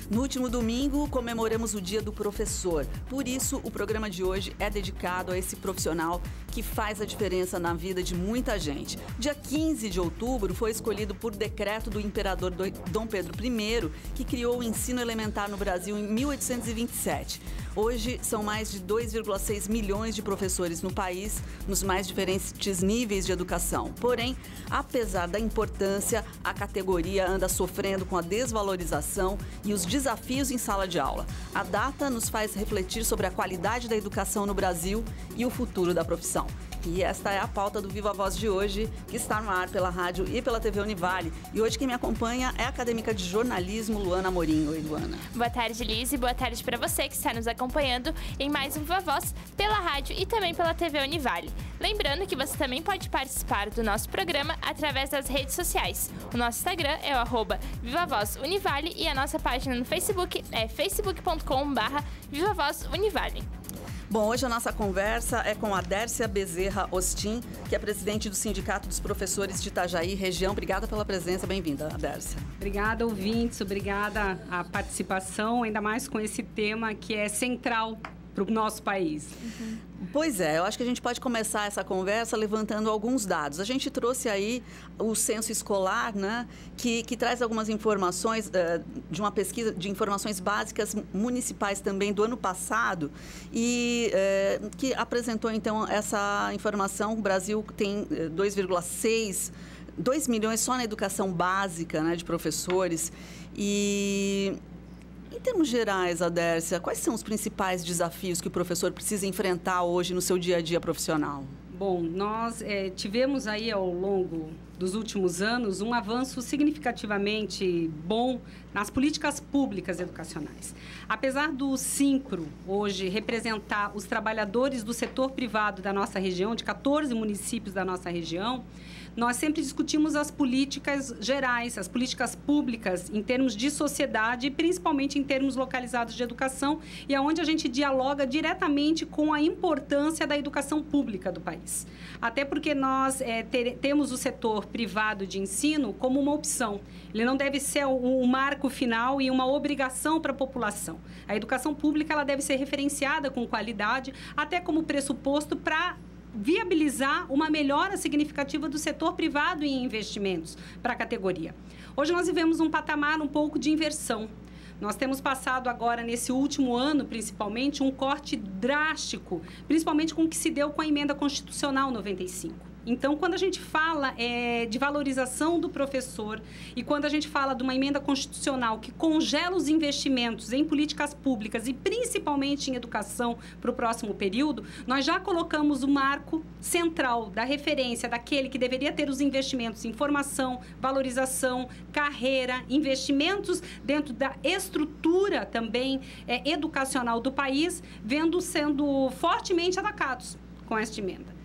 No último domingo, comemoramos o Dia do Professor. Por isso, o programa de hoje é dedicado a esse profissional que faz a diferença na vida de muita gente. Dia 15 de outubro foi escolhido por decreto do imperador Dom Pedro I, que criou o ensino elementar no Brasil em 1827. Hoje, são mais de 2,6 milhões de professores no país, nos mais diferentes níveis de educação. Porém, apesar da importância, a categoria anda sofrendo com a desvalorização e os desafios em sala de aula. A data nos faz refletir sobre a qualidade da educação no Brasil e o futuro da profissão. E esta é a pauta do Viva Voz de hoje, que está no ar pela rádio e pela TV Univale. E hoje quem me acompanha é a acadêmica de jornalismo, Luana Amorim. Oi, Luana. Boa tarde, Liz, e boa tarde para você que está nos acompanhando em mais um Viva Voz pela rádio e também pela TV Univale. Lembrando que você também pode participar do nosso programa através das redes sociais. O nosso Instagram é o @VivaVozUnivale e a nossa página no Facebook é facebook.com/VivaVozUnivale. Bom, hoje a nossa conversa é com a Dércia Bezerra Ostin, que é presidente do Sindicato dos Professores de Itajaí, região. Obrigada pela presença, bem-vinda, Dércia. Obrigada, ouvintes, obrigada a participação, ainda mais com esse tema que é central para o nosso país. Pois é, eu acho que a gente pode começar essa conversa levantando alguns dados. A gente trouxe aí o censo escolar, né, que traz algumas informações de uma pesquisa de informações básicas municipais também do ano passado e que apresentou, então, essa informação. O Brasil tem 2 milhões só na educação básica, né, de professores. E em termos gerais, Adércia, quais são os principais desafios que o professor precisa enfrentar hoje no seu dia a dia profissional? Bom, nós tivemos aí ao longo dos últimos anos um avanço significativamente bom nas políticas públicas educacionais. Apesar do Simpro hoje representar os trabalhadores do setor privado da nossa região, de 14 municípios da nossa região, nós sempre discutimos as políticas gerais, as políticas públicas em termos de sociedade e principalmente em termos localizados de educação e aonde a gente dialoga diretamente com a importância da educação pública do país. Até porque nós temos o setor privado de ensino como uma opção. Ele não deve ser um marco final e uma obrigação para a população. A educação pública ela deve ser referenciada com qualidade, até como pressuposto para viabilizar uma melhora significativa do setor privado em investimentos para a categoria. Hoje nós vivemos um patamar um pouco de inversão. Nós temos passado agora, nesse último ano, principalmente, um corte drástico, principalmente com o que se deu com a Emenda Constitucional 95. Então, quando a gente fala de valorização do professor e quando a gente fala de uma emenda constitucional que congela os investimentos em políticas públicas e principalmente em educação para o próximo período, nós já colocamos o marco central da referência daquele que deveria ter os investimentos em formação, valorização, carreira, investimentos dentro da estrutura também educacional do país, sendo fortemente atacados com esta emenda.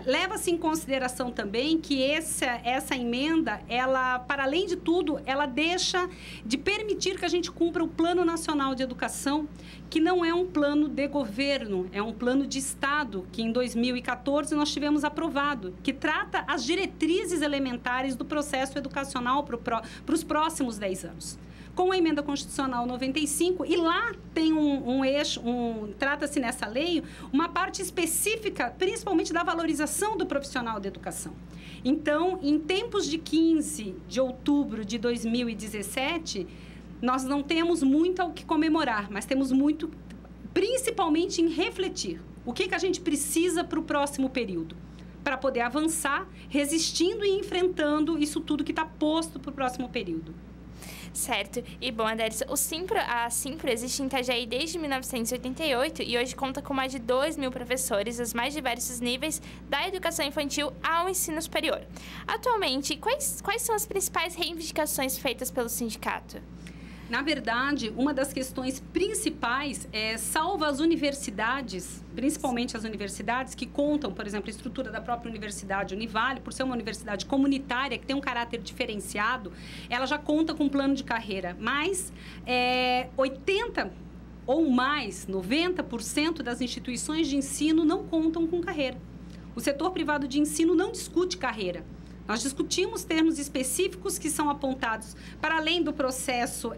Leva-se em consideração também que essa emenda, ela, para além de tudo, ela deixa de permitir que a gente cumpra o Plano Nacional de Educação, que não é um plano de governo, é um plano de Estado, que em 2014 nós tivemos aprovado, que trata as diretrizes elementares do processo educacional para os próximos 10 anos. Com a Emenda Constitucional 95, e lá tem trata-se nessa lei uma parte específica, principalmente da valorização do profissional da educação. Então, em tempos de 15 de outubro de 2017, nós não temos muito ao que comemorar, mas temos muito, principalmente, em refletir. O que a gente precisa para o próximo período? Para poder avançar, resistindo e enfrentando isso tudo que está posto para o próximo período. Certo. E bom, Adércia, a Simpro existe em Itajaí desde 1988 e hoje conta com mais de 2 mil professores dos mais diversos níveis da educação infantil ao ensino superior. Atualmente, quais são as principais reivindicações feitas pelo sindicato? Na verdade, uma das questões principais salva as universidades, principalmente as universidades que contam, por exemplo, a estrutura da própria Universidade Univale, por ser uma universidade comunitária, que tem um caráter diferenciado, ela já conta com um plano de carreira, mas 80% ou mais, 90% das instituições de ensino não contam com carreira. O setor privado de ensino não discute carreira. Nós discutimos termos específicos que são apontados para além do processo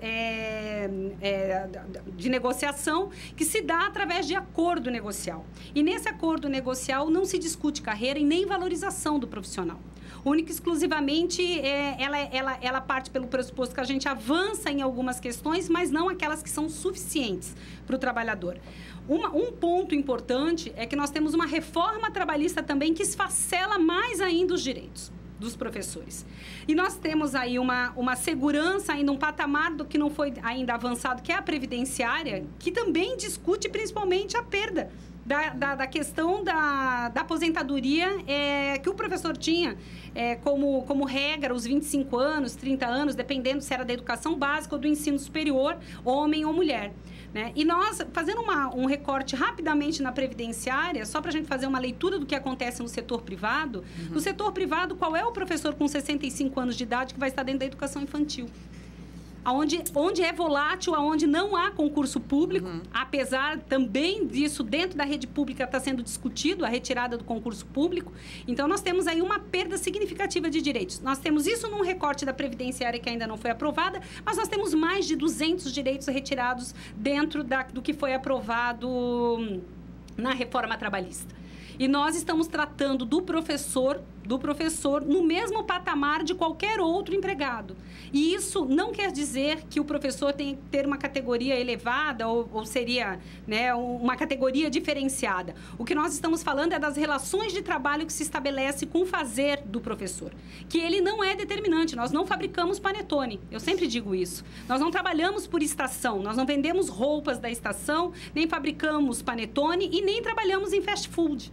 de negociação, que se dá através de acordo negocial. E nesse acordo negocial não se discute carreira e nem valorização do profissional. Única e exclusivamente, ela parte pelo pressuposto que a gente avança em algumas questões, mas não aquelas que são suficientes para o trabalhador. Um ponto importante é que nós temos uma reforma trabalhista também que esfacela mais ainda os direitos dos professores. E nós temos aí uma segurança, ainda um patamar do que não foi ainda avançado, que é a previdenciária, que também discute principalmente a perda da questão da aposentadoria que o professor tinha como regra, os 25 anos, 30 anos, dependendo se era da educação básica ou do ensino superior, homem ou mulher. Né? E nós, fazendo um recorte rapidamente na previdenciária, só para a gente fazer uma leitura do que acontece no setor privado, no setor privado, qual é o professor com 65 anos de idade que vai estar dentro da educação infantil? Onde é volátil, onde não há concurso público, apesar também disso, dentro da rede pública está sendo discutido a retirada do concurso público. Então, nós temos aí uma perda significativa de direitos. Nós temos isso num recorte da previdenciária que ainda não foi aprovada, mas nós temos mais de 200 direitos retirados dentro do que foi aprovado na reforma trabalhista. E nós estamos tratando do professor no mesmo patamar de qualquer outro empregado. E isso não quer dizer que o professor tem que ter uma categoria elevada ou seria, né, uma categoria diferenciada. O que nós estamos falando é das relações de trabalho que se estabelece com o fazer do professor, que ele não é determinante. Nós não fabricamos panetone, eu sempre digo isso. Nós não trabalhamos por estação, nós não vendemos roupas da estação, nem fabricamos panetone e nem trabalhamos em fast food.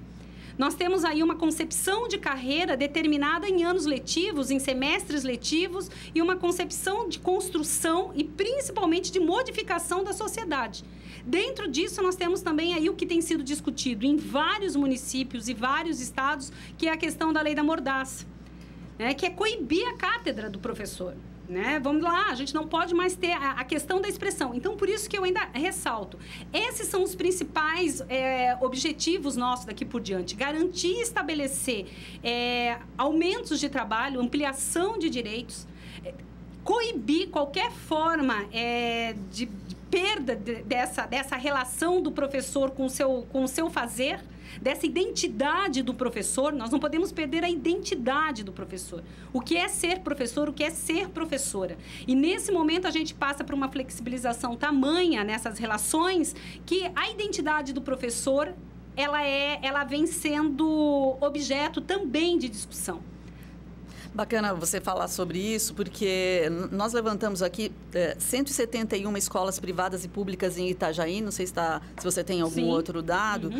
Nós temos aí uma concepção de carreira determinada em anos letivos, em semestres letivos, e uma concepção de construção e, principalmente, de modificação da sociedade. Dentro disso, nós temos também aí o que tem sido discutido em vários municípios e vários estados, que é a questão da lei da mordaça, né? Que é coibir a cátedra do professor. Né? Vamos lá, a gente não pode mais ter a questão da expressão. Então, por isso que eu ainda ressalto. Esses são os principais objetivos nossos daqui por diante. Garantir e estabelecer aumentos de trabalho, ampliação de direitos, coibir qualquer forma de perda dessa relação do professor com o seu fazer, dessa identidade do professor. Nós não podemos perder a identidade do professor. O que é ser professor, o que é ser professora. E, nesse momento, a gente passa por uma flexibilização tamanha nessas relações que a identidade do professor, ela vem sendo objeto também de discussão. Bacana você falar sobre isso, porque nós levantamos aqui 171 escolas privadas e públicas em Itajaí, não sei se você tem algum outro dado.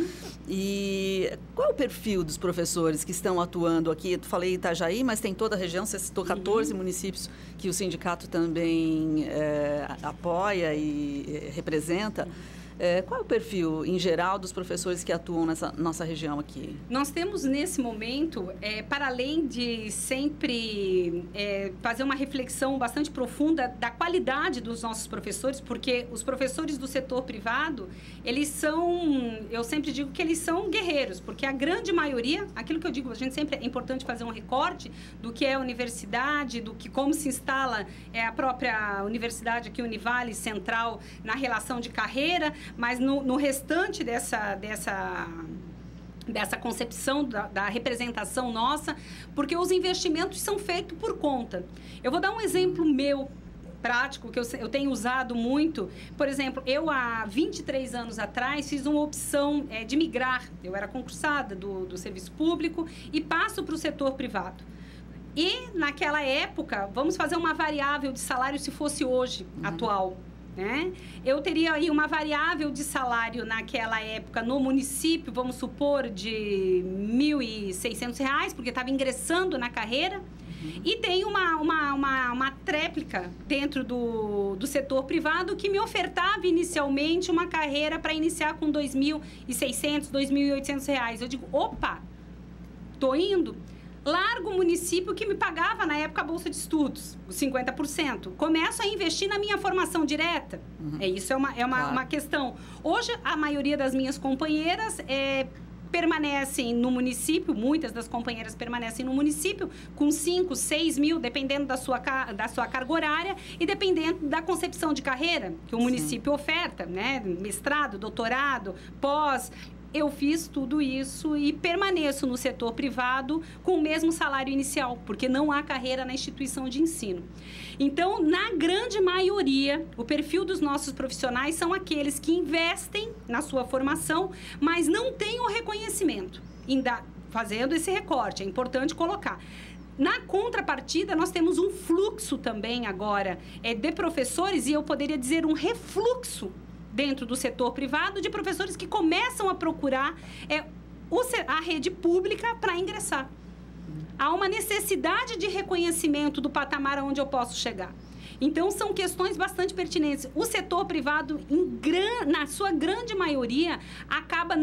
E qual é o perfil dos professores que estão atuando aqui? Eu falei Itajaí, mas tem toda a região, você citou 14 municípios que o sindicato também apoia e representa. Qual é o perfil, em geral, dos professores que atuam nessa nossa região aqui? Nós temos, nesse momento, para além de sempre fazer uma reflexão bastante profunda da qualidade dos nossos professores, porque os professores do setor privado, eles são, eu sempre digo que eles são guerreiros, porque a grande maioria, aquilo que eu digo, a gente sempre é importante fazer um recorte do que é a universidade, como se instala a própria universidade aqui, Univale Central, na relação de carreira. Mas no restante dessa concepção da representação nossa, porque os investimentos são feitos por conta. Eu vou dar um exemplo meu, prático, que eu tenho usado muito. Por exemplo, eu há 23 anos atrás fiz uma opção de migrar. Eu era concursada do serviço público e passo para o setor privado. E, naquela época, vamos fazer uma variável de salário se fosse hoje, atual. Né? Eu teria aí uma variável de salário naquela época no município, vamos supor, de R$ 1.600, porque estava ingressando na carreira. E tem uma tréplica dentro do setor privado que me ofertava inicialmente uma carreira para iniciar com R$ 2.600, R$ 2.800. Eu digo, opa, estou indo. Largo o município que me pagava, na época, a bolsa de estudos, os 50%. Começo a investir na minha formação direta. Isso é uma questão. Hoje, a maioria das minhas companheiras permanecem no município, muitas das companheiras permanecem no município com 5, 6 mil, dependendo da sua carga horária e dependendo da concepção de carreira que o município oferta, né? Mestrado, doutorado, pós. Eu fiz tudo isso e permaneço no setor privado com o mesmo salário inicial, porque não há carreira na instituição de ensino. Então, na grande maioria, o perfil dos nossos profissionais são aqueles que investem na sua formação, mas não têm o reconhecimento. Fazendo esse recorte, é importante colocar. Na contrapartida, nós temos um fluxo também agora de professores, e eu poderia dizer um refluxo dentro do setor privado, de professores que começam a procurar a rede pública para ingressar. Há uma necessidade de reconhecimento do patamar onde eu posso chegar. Então, são questões bastante pertinentes. O setor privado, na sua grande maioria, acaba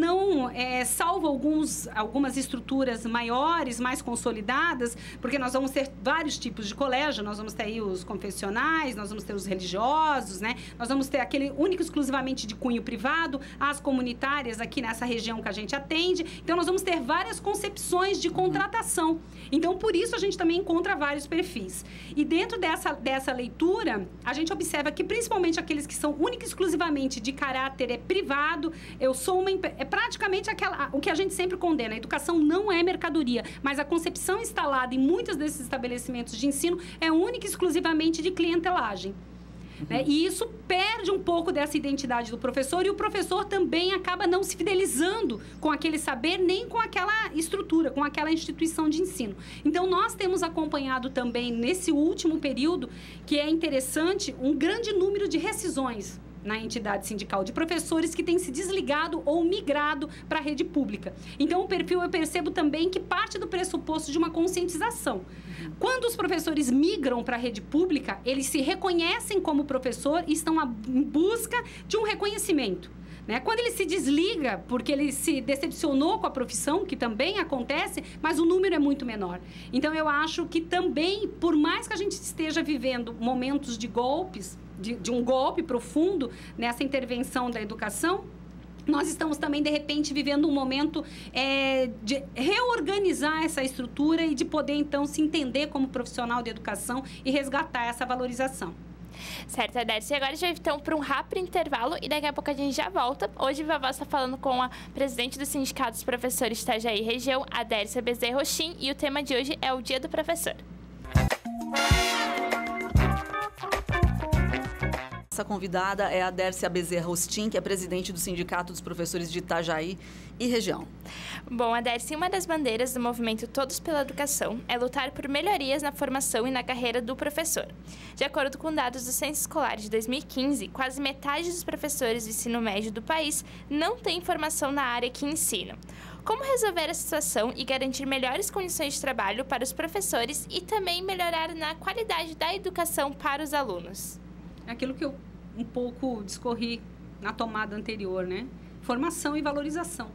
salvo algumas estruturas maiores, mais consolidadas, porque nós vamos ter vários tipos de colégio, nós vamos ter aí os confessionais, nós vamos ter os religiosos, né? Nós vamos ter aquele único exclusivamente de cunho privado, as comunitárias aqui nessa região que a gente atende. Então, nós vamos ter várias concepções de contratação. Então, por isso, a gente também encontra vários perfis. E dentro dessa leitura, a gente observa que, principalmente aqueles que são única e exclusivamente de caráter privado, é praticamente o que a gente sempre condena. A educação não é mercadoria, mas a concepção instalada em muitos desses estabelecimentos de ensino é única e exclusivamente de clientelagem. Né? E isso perde um pouco dessa identidade do professor, e o professor também acaba não se fidelizando com aquele saber, nem com aquela estrutura, com aquela instituição de ensino. Então, nós temos acompanhado também, nesse último período, que é interessante, um grande número de rescisões na entidade sindical, de professores que têm se desligado ou migrado para a rede pública. Então, o perfil, eu percebo também que parte do pressuposto de uma conscientização. Quando os professores migram para a rede pública, eles se reconhecem como professor e estão em busca de um reconhecimento. Né? Quando ele se desliga, porque ele se decepcionou com a profissão, que também acontece, mas o número é muito menor. Então, eu acho que também, por mais que a gente esteja vivendo momentos de golpes, de um golpe profundo nessa intervenção da educação, nós estamos também, de repente, vivendo um momento de reorganizar essa estrutura e de poder, então, se entender como profissional de educação e resgatar essa valorização. Certo, Adércia. E agora a gente vai, então, para um rápido intervalo e daqui a pouco a gente já volta. Hoje, Vavá está falando com a presidente do Sindicato dos Professores de Itajaí Região, Adércia Bezerra Rochin, e o tema de hoje é o Dia do Professor. Essa convidada é a Adércia Bezerra Rochin, que é presidente do Sindicato dos Professores de Itajaí e Região. Bom, Adércia, uma das bandeiras do movimento Todos pela Educação é lutar por melhorias na formação e na carreira do professor. De acordo com dados do Censo Escolar de 2015, quase metade dos professores do ensino médio do país não tem formação na área que ensinam. Como resolver a situação e garantir melhores condições de trabalho para os professores e também melhorar na qualidade da educação para os alunos? É aquilo que eu um pouco discorri na tomada anterior, né? Formação e valorização.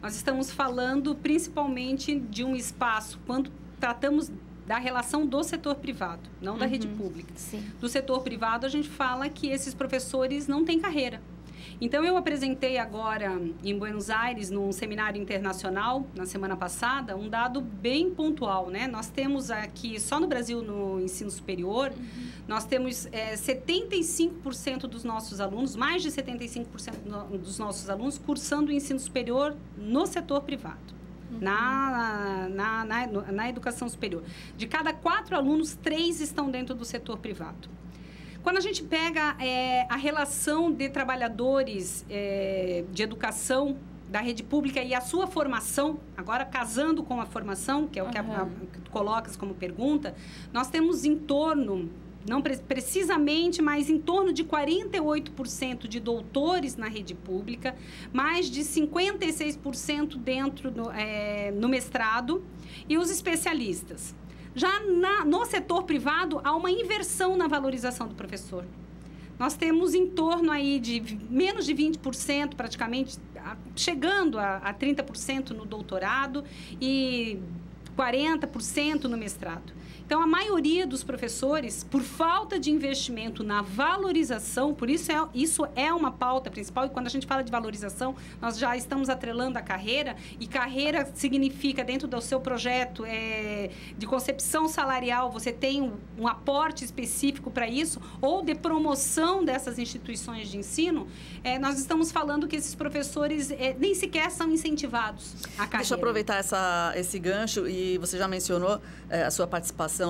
Nós estamos falando principalmente de um espaço, quando tratamos da relação do setor privado, não da rede pública. Sim. Do setor privado, a gente fala que esses professores não têm carreira. Então, eu apresentei agora em Buenos Aires, num seminário internacional, na semana passada, um dado bem pontual, né? Nós temos aqui, só no Brasil, no ensino superior, nós temos 75% dos nossos alunos, mais de 75% dos nossos alunos, cursando o ensino superior no setor privado. Na educação superior. De cada 4 alunos, 3 estão dentro do setor privado. Quando a gente pega a relação de trabalhadores de educação da rede pública e a sua formação, agora casando com a formação, que é o que tu colocas como pergunta, nós temos em torno, não precisamente, mas em torno de 48% de doutores na rede pública, mais de 56% dentro no mestrado e os especialistas. Já no setor privado, há uma inversão na valorização do professor. Nós temos em torno aí de menos de 20%, praticamente, chegando a 30% no doutorado e 40% no mestrado. Então, Então, a maioria dos professores, por falta de investimento na valorização, por isso isso é uma pauta principal, e quando a gente fala de valorização, nós já estamos atrelando a carreira, e carreira significa, dentro do seu projeto de concepção salarial, você tem um aporte específico para isso, ou de promoção dessas instituições de ensino, nós estamos falando que esses professores nem sequer são incentivados à carreira. Deixa eu aproveitar esse gancho, e você já mencionou a sua participação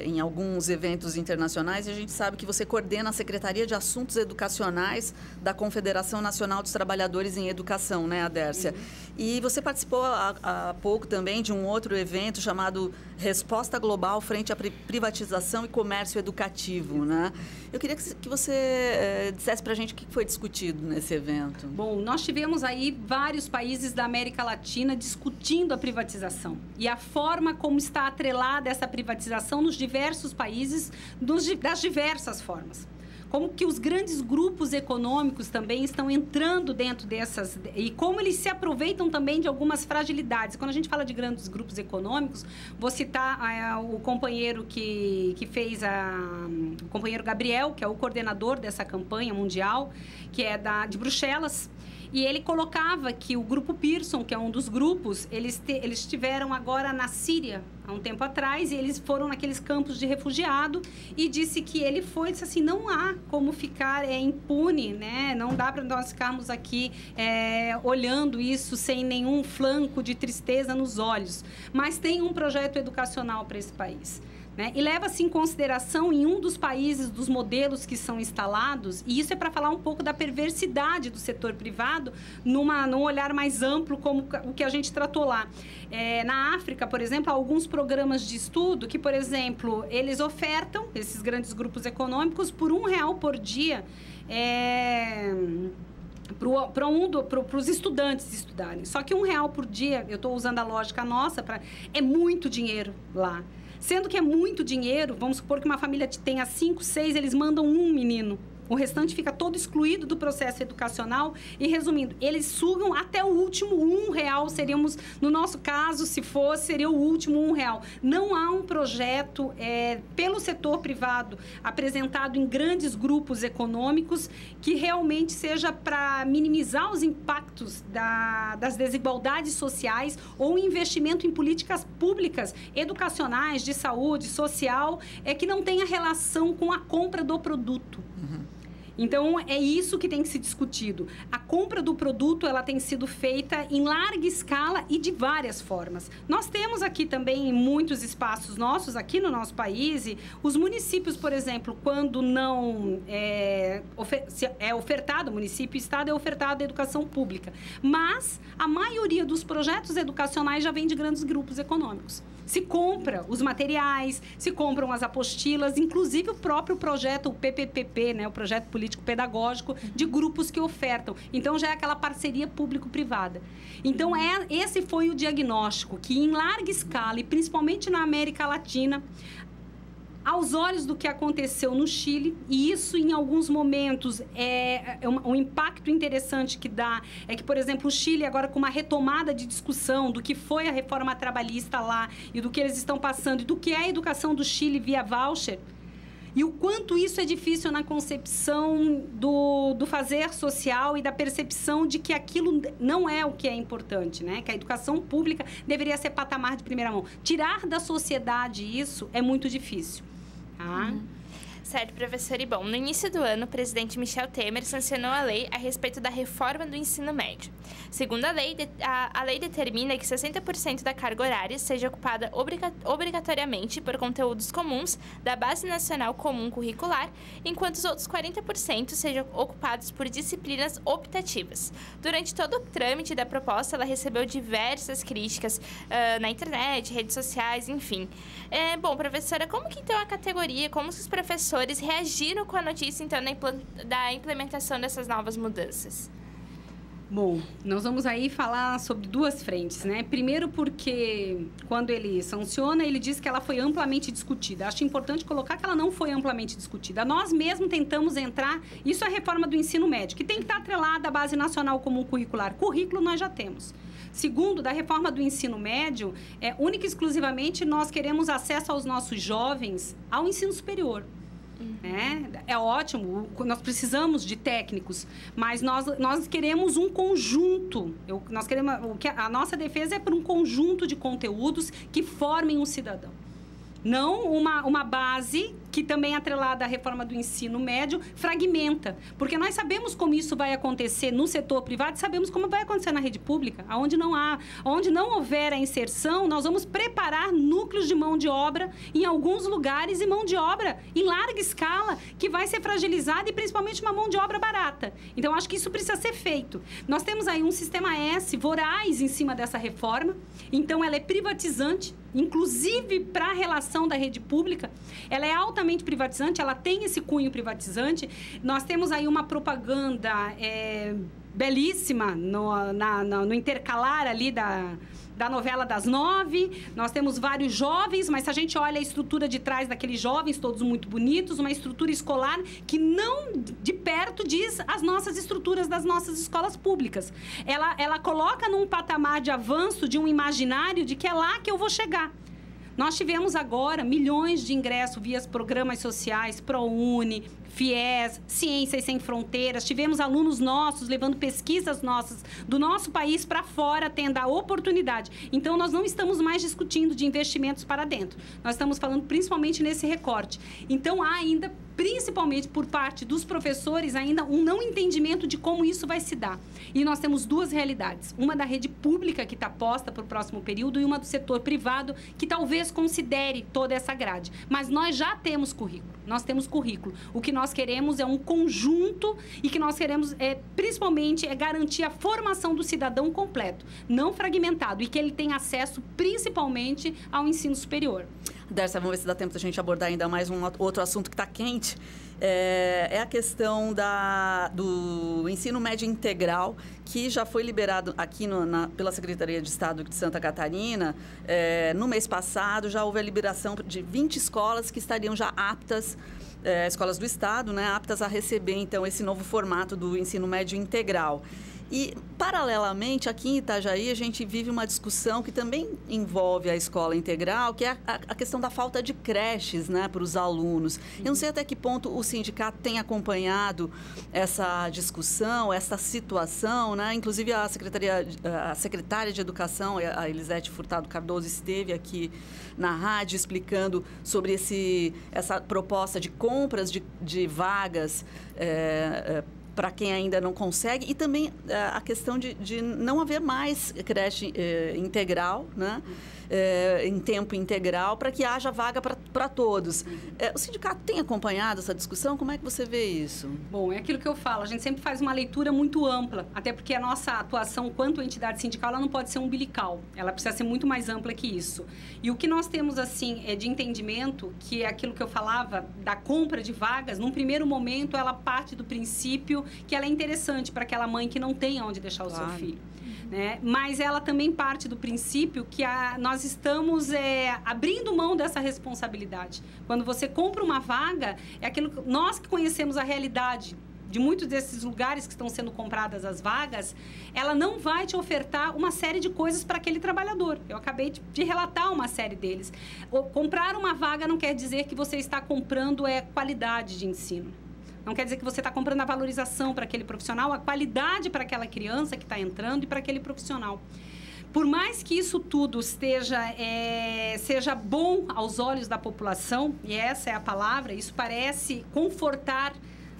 em alguns eventos internacionais, e a gente sabe que você coordena a Secretaria de Assuntos Educacionais da Confederação Nacional dos Trabalhadores em Educação, né, Adércia? E você participou há pouco também de um outro evento chamado Resposta Global frente à Privatização e Comércio Educativo, né? Eu queria que você dissesse para a gente o que foi discutido nesse evento. Bom, nós tivemos aí vários países da América Latina discutindo a privatização e a forma como está atrelada essa privatização nos diversos países, das diversas formas. Como que os grandes grupos econômicos também estão entrando dentro dessas... E como eles se aproveitam também de algumas fragilidades. Quando a gente fala de grandes grupos econômicos, vou citar o companheiro que fez o companheiro Gabriel, que é o coordenador dessa campanha mundial, que é de Bruxelas. E ele colocava que o Grupo Pearson, que é um dos grupos, eles estiveram agora na Síria, há um tempo atrás, e eles foram naqueles campos de refugiado, e disse assim, não há como ficar impune, né? Não dá para nós ficarmos aqui olhando isso sem nenhum flanco de tristeza nos olhos. Mas tem um projeto educacional para esse país. Né? E leva-se em consideração em um dos países, dos modelos que são instalados, e isso é para falar um pouco da perversidade do setor privado num olhar mais amplo, como o que a gente tratou lá. Na África, por exemplo, há alguns programas de estudo que, por exemplo, eles ofertam, esses grandes grupos econômicos, por R$1 por dia, para os estudantes estudarem. Só que R$1 por dia, eu estou usando a lógica nossa, é muito dinheiro lá. Sendo que é muito dinheiro, vamos supor que uma família tenha 5, 6, eles mandam um menino. O restante fica todo excluído do processo educacional. E, resumindo, eles sugam até o último R$1. Seríamos, no nosso caso, se fosse, seria o último R$1. Não há um projeto pelo setor privado apresentado em grandes grupos econômicos que realmente seja para minimizar os impactos das desigualdades sociais ou investimento em políticas públicas, educacionais, de saúde, social, que não tenha relação com a compra do produto. Então, é isso que tem que ser discutido. A compra do produto, ela tem sido feita em larga escala e de várias formas. Nós temos aqui também, em muitos espaços nossos, aqui no nosso país, os municípios, por exemplo, quando não é ofertado, município e estado é ofertada a educação pública. Mas a maioria dos projetos educacionais já vem de grandes grupos econômicos. Se compra os materiais, se compram as apostilas, inclusive o próprio projeto, o PPPP, né, o Projeto Político Pedagógico, de grupos que ofertam. Então, já é aquela parceria público-privada. Então, esse foi o diagnóstico, que em larga escala, e principalmente na América Latina, aos olhos do que aconteceu no Chile, e isso em alguns momentos um impacto interessante que dá, é que, por exemplo, o Chile agora com uma retomada de discussão do que foi a reforma trabalhista lá e do que eles estão passando e do que é a educação do Chile via voucher, e o quanto isso é difícil na concepção do fazer social e da percepção de que aquilo não é o que é importante, né? Que a educação pública deveria ser patamar de primeira mão. Tirar da sociedade isso é muito difícil. Tá? Certo, professor. E bom, no início do ano, o presidente Michel Temer sancionou a lei a respeito da reforma do ensino médio. Segundo a lei, a lei determina que 60% da carga horária seja ocupada obrigatoriamente por conteúdos comuns da Base Nacional Comum Curricular, enquanto os outros 40% sejam ocupados por disciplinas optativas. Durante todo o trâmite da proposta, ela recebeu diversas críticas na internet, redes sociais, enfim. Bom, professora, como que então a categoria, como que os professores reagiram com a notícia, então, da implementação dessas novas mudanças? Bom, nós vamos aí falar sobre duas frentes, né? Primeiro porque, quando ele sanciona, ele diz que ela foi amplamente discutida. Acho importante colocar que ela não foi amplamente discutida. Nós mesmos tentamos entrar... Isso é a reforma do ensino médio, que tem que estar atrelada à Base Nacional Comum Curricular. Currículo nós já temos. Segundo, da reforma do ensino médio, única e exclusivamente nós queremos acesso aos nossos jovens ao ensino superior. É ótimo, nós precisamos de técnicos, mas nós queremos um conjunto. A nossa defesa é por um conjunto de conteúdos que formem um cidadão. Não uma base que também, atrelada à reforma do ensino médio, fragmenta. Porque nós sabemos como isso vai acontecer no setor privado e sabemos como vai acontecer na rede pública. Onde não houver a inserção, nós vamos preparar núcleos de mão de obra em alguns lugares, e mão de obra em larga escala, que vai ser fragilizada, e principalmente uma mão de obra barata. Então, acho que isso precisa ser feito. Nós temos aí um sistema S voraz em cima dessa reforma. Então, ela é privatizante, inclusive para a relação da rede pública. Ela é altamente privatizante, ela tem esse cunho privatizante. Nós temos aí uma propaganda belíssima no intercalar ali da novela das 9. Nós temos vários jovens, mas se a gente olha a estrutura de trás daqueles jovens, todos muito bonitos, uma estrutura escolar que não de perto diz as nossas estruturas das nossas escolas públicas. Ela coloca num patamar de avanço, de um imaginário de que é lá que eu vou chegar. Nós tivemos agora milhões de ingressos via programas sociais, ProUni, FIES, Ciências Sem Fronteiras. Tivemos alunos nossos levando pesquisas nossas do nosso país para fora, tendo a oportunidade. Então, nós não estamos mais discutindo de investimentos para dentro. Nós estamos falando principalmente nesse recorte. Então, há ainda, principalmente por parte dos professores, ainda um não entendimento de como isso vai se dar. E nós temos duas realidades. Uma da rede pública, que está posta para o próximo período, e uma do setor privado, que talvez considere toda essa grade. Mas nós já temos currículo. Nós temos currículo. O que nós queremos é um conjunto, e que nós queremos, principalmente, garantir a formação do cidadão completo, não fragmentado, e que ele tenha acesso, principalmente, ao ensino superior. Dércia, vamos ver se dá tempo da gente abordar ainda mais outro assunto que está quente. É a questão do ensino médio integral, que já foi liberado aqui pela Secretaria de Estado de Santa Catarina. No mês passado, já houve a liberação de 20 escolas que estariam já aptas, escolas do Estado, né, aptas a receber, então, esse novo formato do ensino médio integral. E, paralelamente, aqui em Itajaí, a gente vive uma discussão que também envolve a escola integral, que é a questão da falta de creches, né, para os alunos. Eu não sei até que ponto o sindicato tem acompanhado essa discussão, essa situação, né? Inclusive, a secretária de Educação, a Elisete Furtado Cardoso, esteve aqui na rádio explicando sobre essa proposta de compras de vagas para quem ainda não consegue, e também a questão de não haver mais creche integral, né? Em tempo integral, para que haja vaga para todos. O sindicato tem acompanhado essa discussão? Como é que você vê isso? Bom, é aquilo que eu falo, a gente sempre faz uma leitura muito ampla, até porque a nossa atuação quanto entidade sindical, ela não pode ser umbilical, ela precisa ser muito mais ampla que isso. E o que nós temos, assim, de entendimento, que é aquilo que eu falava, da compra de vagas, num primeiro momento, ela parte do princípio que ela é interessante para aquela mãe que não tem onde deixar o seu filho. Né? Mas ela também parte do princípio que nós estamos abrindo mão dessa responsabilidade. Quando você compra uma vaga, é aquilo que nós que conhecemos a realidade de muitos desses lugares que estão sendo compradas as vagas, ela não vai te ofertar uma série de coisas para aquele trabalhador. Eu acabei de relatar uma série deles. Comprar uma vaga não quer dizer que você está comprando qualidade de ensino. Não quer dizer que você está comprando a valorização para aquele profissional, a qualidade para aquela criança que está entrando e para aquele profissional. Por mais que isso tudo seja bom aos olhos da população, e essa é a palavra, isso parece confortar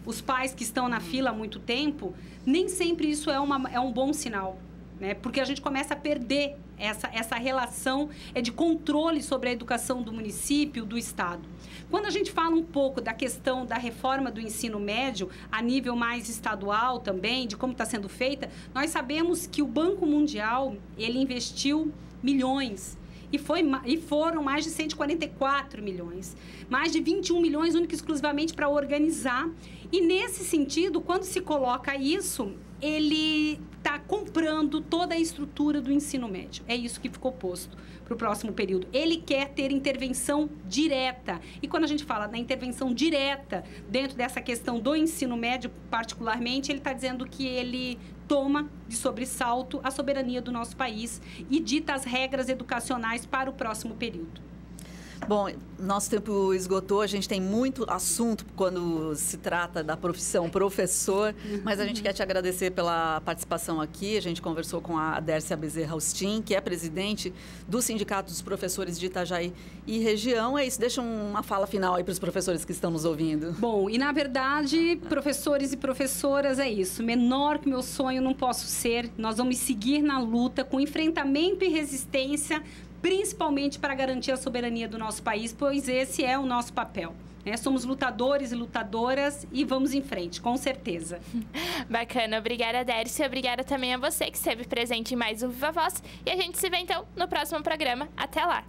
os pais que estão na fila há muito tempo, nem sempre isso é um bom sinal. Né? Porque a gente começa a perder essa relação de controle sobre a educação do município, do Estado. Quando a gente fala um pouco da questão da reforma do ensino médio, a nível mais estadual também, de como está sendo feita, nós sabemos que o Banco Mundial, ele investiu milhões. E foram mais de 144 milhões. Mais de 21 milhões, única e exclusivamente para organizar. E, nesse sentido, quando se coloca isso, ele está comprando toda a estrutura do ensino médio. É isso que ficou posto para o próximo período. Ele quer ter intervenção direta. E quando a gente fala da intervenção direta dentro dessa questão do ensino médio, particularmente, ele está dizendo que ele toma de sobressalto a soberania do nosso país e dita as regras educacionais para o próximo período. Bom, nosso tempo esgotou, a gente tem muito assunto quando se trata da profissão professor, mas a gente quer te agradecer pela participação aqui. A gente conversou com a Dércia Bezerra Austin, que é presidente do Sindicato dos Professores de Itajaí e região. É isso, deixa uma fala final aí para os professores que estão nos ouvindo. Bom, e na verdade, professores e professoras, é isso. Menor que meu sonho não posso ser. Nós vamos seguir na luta com enfrentamento e resistência, principalmente para garantir a soberania do nosso país, pois esse é o nosso papel. Somos lutadores e lutadoras e vamos em frente, com certeza. Bacana, obrigada, Dércia. Obrigada também a você que esteve presente em mais um Viva Voz. E a gente se vê, então, no próximo programa. Até lá!